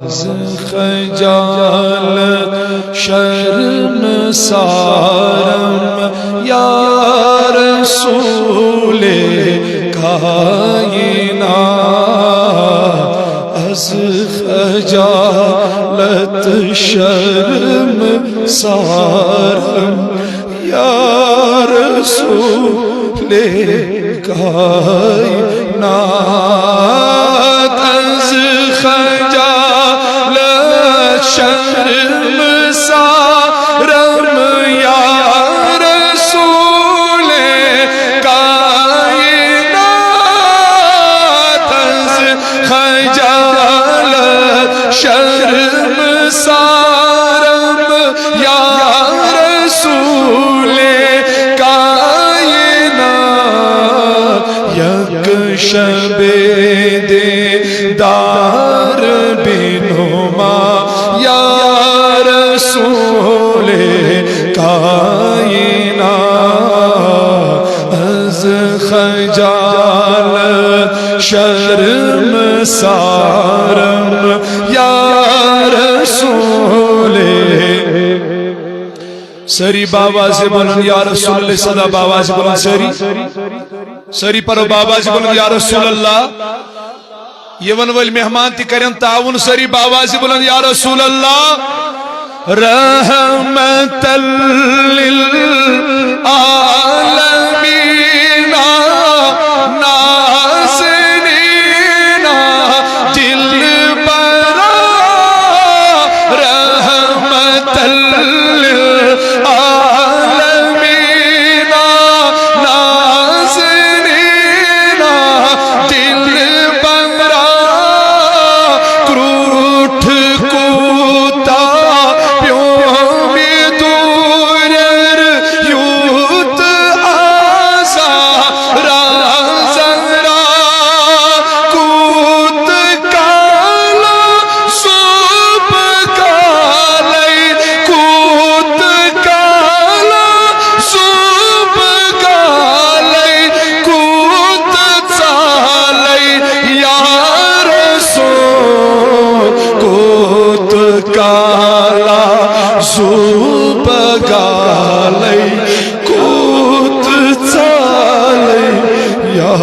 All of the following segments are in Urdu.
خجالت شرم سارم یا رسول کائنات از خجالت شرم سارم یا رسول کائنات از خجالت شرم سارم یا رسول کائنات از خجالت شرم سارم یا رسول کائنات یک شب دیدار بنما یا رسول کائنات از خجالت شرم سارم یا رسول سری بابا سے بلند یا رسول اللہ صدا بابا سے بلند سری پر بابا سے بلند یا رسول اللہ یہ ونول مہمان تی کریں تعاون سری بابا سے بلند یا رسول اللہ رحمت للعالمین ناصرین دل برا رحمت للعالمین ناصرین دل برا کروٹ کوتا زوب گالی کوت چالی یا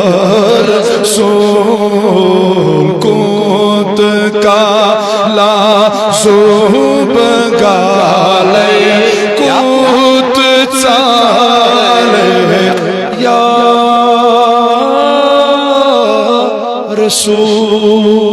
رسول کوت کالا زوب گالی کوت چالی یا رسول